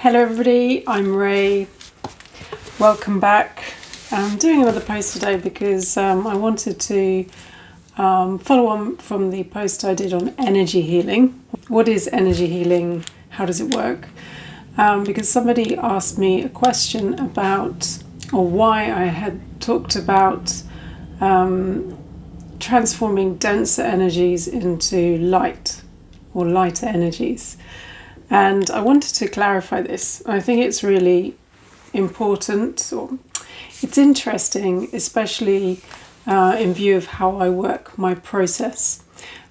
Hello everybody, I'm Ray. Welcome back. I'm doing another post today because I wanted to follow on from the post I did on energy healing. What is energy healing? How does it work? Because somebody asked me a question about, or why I had talked about transforming denser energies into light or lighter energies. And I wanted to clarify this. I think it's really important, or it's interesting, especially in view of how I work my process,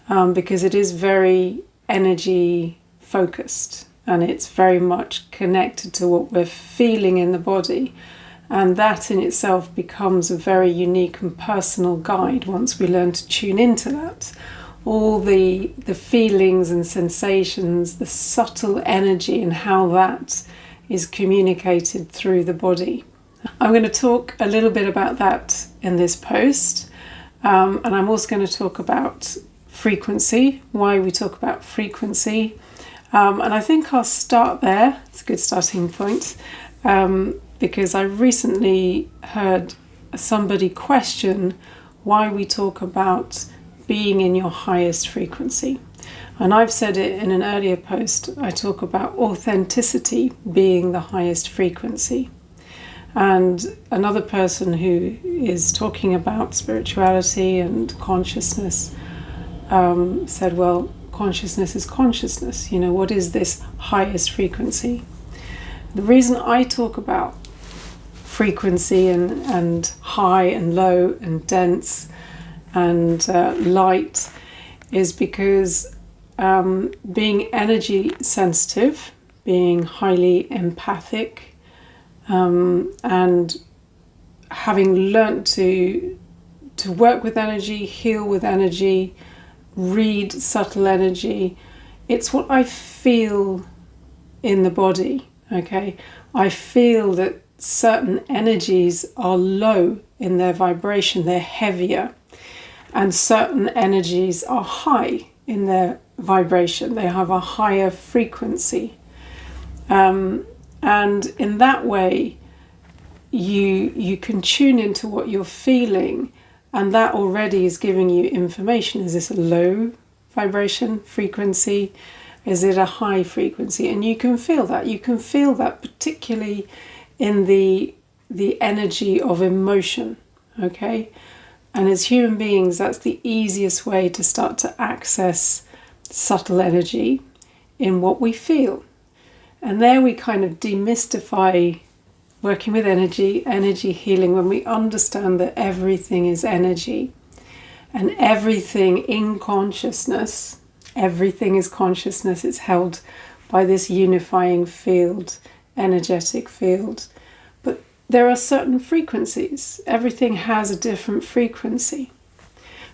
because it is very energy focused and it's very much connected to what we're feeling in the body. And that in itself becomes a very unique and personal guide once we learn to tune into that. All the feelings and sensations, the subtle energy and how that is communicated through the body. I'm going to talk a little bit about that in this post, and I'm also going to talk about frequency, why we talk about frequency, and I think I'll start there. It's a good starting point, because I recently heard somebody question why we talk about being in your highest frequency. And I've said it in an earlier post, I talk about authenticity being the highest frequency. And another person who is talking about spirituality and consciousness said, well, consciousness is consciousness. You know, what is this highest frequency? The reason I talk about frequency and high and low and dense and light is because being energy sensitive, being highly empathic, and having learnt to work with energy, heal with energy, read subtle energy, it's what I feel in the body, okay? I feel that certain energies are low in their vibration, they're heavier. And certain energies are high in their vibration. They have a higher frequency. And in that way, you can tune into what you're feeling, and that already is giving you information. Is this a low vibration frequency? Is it a high frequency? And you can feel that. You can feel that particularly in the energy of emotion, okay? And as human beings, that's the easiest way to start to access subtle energy in what we feel. And there we kind of demystify working with energy healing, when we understand that everything is energy. And everything in consciousness, everything is consciousness. It's held by this unifying field, energetic field. There are certain frequencies. Everything has a different frequency.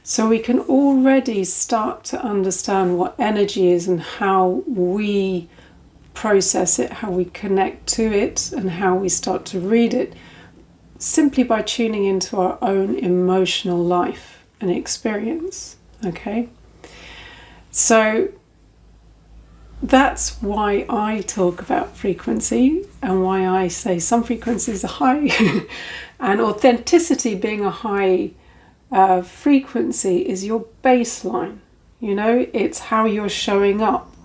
So we can already start to understand what energy is and how we process it, how we connect to it, and how we start to read it, simply by tuning into our own emotional life and experience. Okay? So that's why I talk about frequency and why I say some frequencies are high and authenticity being a high frequency is your baseline. You know, it's how you're showing up,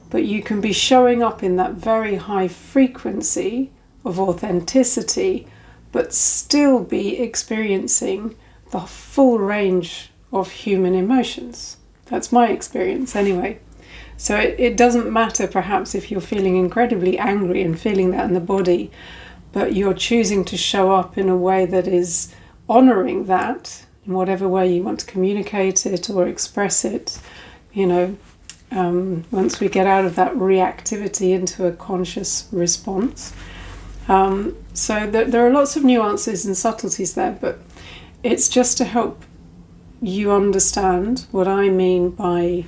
but you can be showing up in that very high frequency of authenticity, but still be experiencing the full range of human emotions. That's my experience anyway. So it doesn't matter perhaps if you're feeling incredibly angry and feeling that in the body, but you're choosing to show up in a way that is honouring that, in whatever way you want to communicate it or express it, you know, once we get out of that reactivity into a conscious response. So there are lots of nuances and subtleties there, but it's just to help you understand what I mean by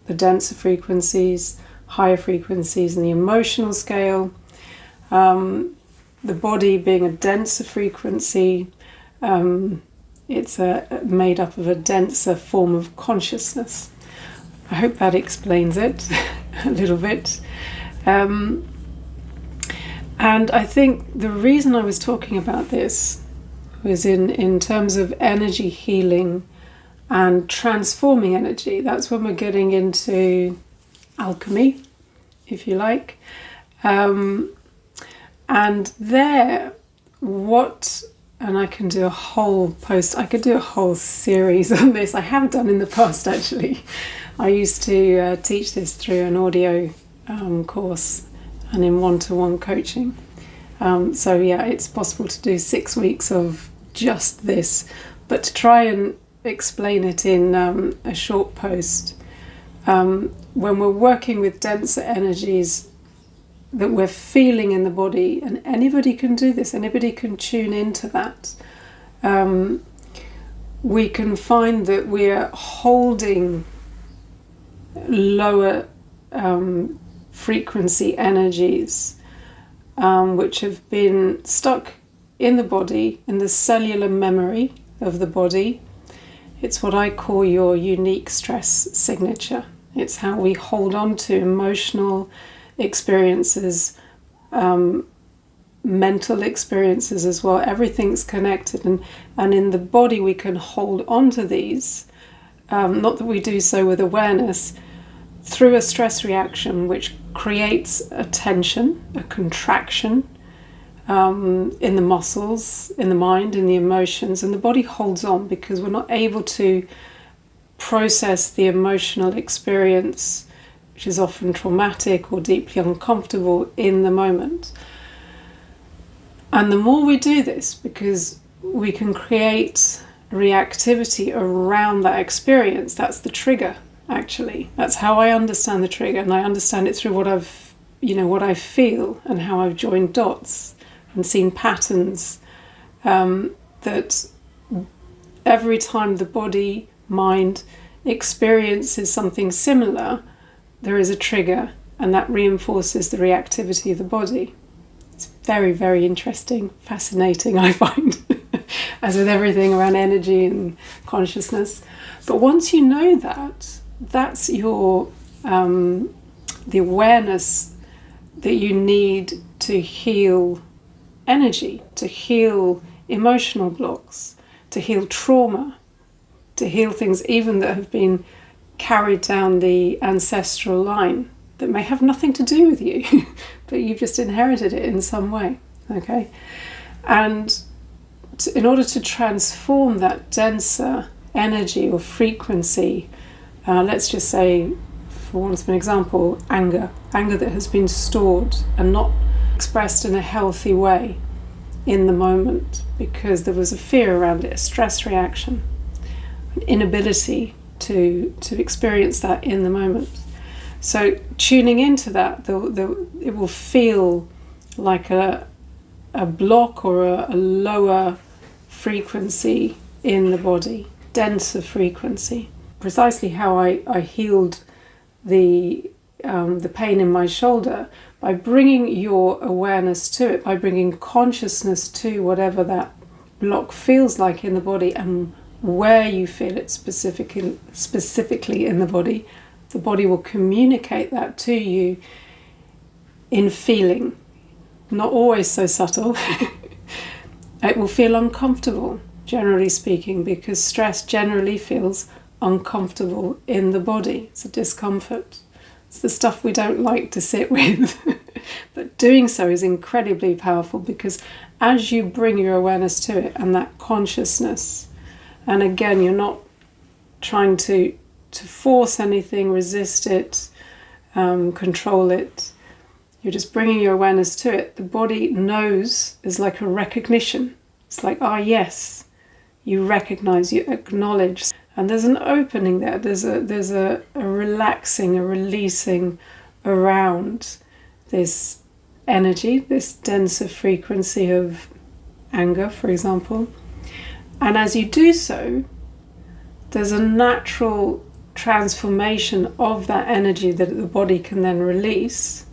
the denser frequencies, higher frequencies, and the emotional scale. The body being a denser frequency, it's made up of a denser form of consciousness. I hope that explains it a little bit. And I think the reason I was talking about this was in terms of energy healing and transforming energy. That's when we're getting into alchemy, if you like. And there, and I can do a whole post, I could do a whole series on this. I have done in the past, actually. I used to teach this through an audio course and in one-to-one coaching. So yeah, it's possible to do 6 weeks of just this, but to try and explain it in a short post, when we're working with denser energies that we're feeling in the body, and anybody can do this, anybody can tune into that, we can find that we're holding lower frequency energies which have been stuck in the body, in the cellular memory of the body. It's what I call your unique stress signature. It's how we hold on to emotional experiences, mental experiences as well. Everything's connected, and in the body we can hold on to these, not that we do so with awareness, through a stress reaction which creates a tension, a contraction in the muscles, in the mind, in the emotions, and the body holds on because we're not able to process the emotional experience, which is often traumatic or deeply uncomfortable in the moment. And the more we do this, because we can create reactivity around that experience, that's the trigger, actually. That's how I understand the trigger, and I understand it through what I feel and how I've joined dots and seen patterns, that every time the body, mind experiences something similar, there is a trigger, and that reinforces the reactivity of the body. It's very, very interesting, fascinating, I find, as with everything around energy and consciousness. But once you know that, that's your the awareness that you need to heal energy, to heal emotional blocks, to heal trauma, to heal things even that have been carried down the ancestral line that may have nothing to do with you, but you've just inherited it in some way, okay? And in order to transform that denser energy or frequency, let's just say, for want of an example, anger that has been stored and not expressed in a healthy way in the moment because there was a fear around it, a stress reaction, an inability to experience that in the moment. So tuning into that, it will feel like a block or a lower frequency in the body, denser frequency. Precisely how I healed the pain in my shoulder, by bringing your awareness to it, by bringing consciousness to whatever that block feels like in the body and where you feel it specifically in the body will communicate that to you in feeling, not always so subtle. It will feel uncomfortable, generally speaking, because stress generally feels uncomfortable in the body. It's a discomfort. It's the stuff we don't like to sit with. But doing so is incredibly powerful, because as you bring your awareness to it and that consciousness, and again, you're not trying to force anything, resist it, control it. You're just bringing your awareness to it. The body knows, is like a recognition. It's like, yes, you recognize, you acknowledge. And there's an opening there. There's a relaxing, a releasing around this energy, this denser frequency of anger, for example. And as you do so, there's a natural transformation of that energy that the body can then release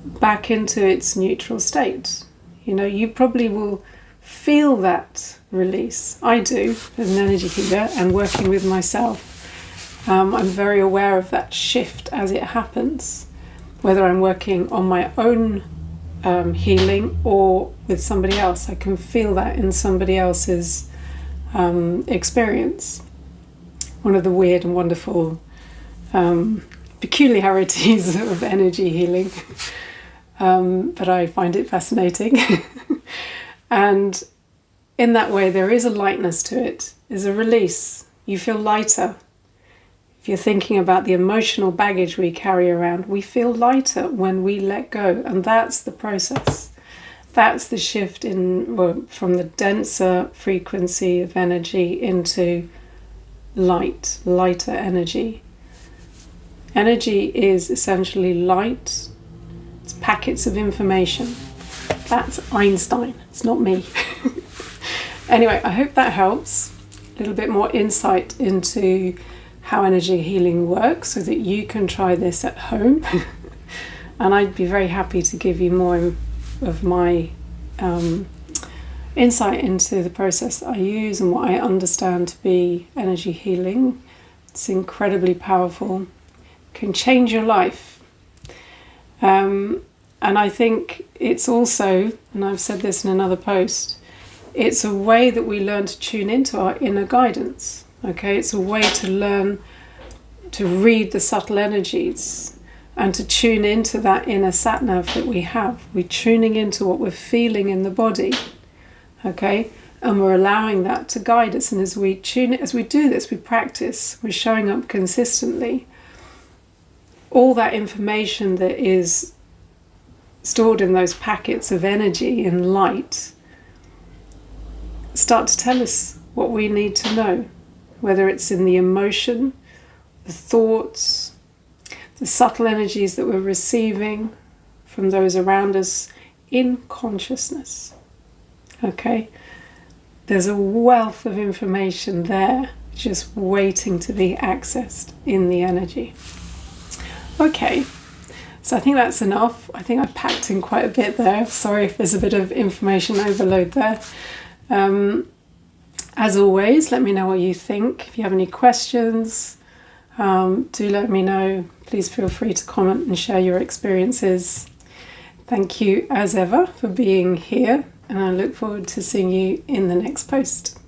back into its neutral state. You probably will feel that release. I do, as an energy healer and working with myself. I'm very aware of that shift as it happens. whether I'm working on my own healing or with somebody else. I can feel that in somebody else's experience. One of the weird and wonderful peculiarities of energy healing, but I find it fascinating. And in that way, there is a lightness to it, is a release. You feel lighter. If you're thinking about the emotional baggage we carry around, we feel lighter when we let go. And that's the process. That's the shift from the denser frequency of energy into lighter energy. Energy is essentially light. It's packets of information. That's Einstein. It's not me. Anyway, I hope that helps. A little bit more insight into how energy healing works so that you can try this at home. And I'd be very happy to give you more of my insight into the process that I use and what I understand to be energy healing. It's incredibly powerful. Can change your life. And I think it's also, and I've said this in another post, it's a way that we learn to tune into our inner guidance. Okay, it's a way to learn to read the subtle energies and to tune into that inner sat-nav that we have. We're tuning into what we're feeling in the body. Okay, and we're allowing that to guide us. And as we do this, we practice, we're showing up consistently. All that information that is stored in those packets of energy and light start to tell us what we need to know, whether it's in the emotion, the thoughts, the subtle energies that we're receiving from those around us in consciousness. Okay? There's a wealth of information there just waiting to be accessed in the energy. Okay, so I think that's enough. I think I've packed in quite a bit there. Sorry if there's a bit of information overload there. As always, let me know what you think. If you have any questions, do let me know. Please feel free to comment and share your experiences. Thank you as ever for being here, and I look forward to seeing you in the next post.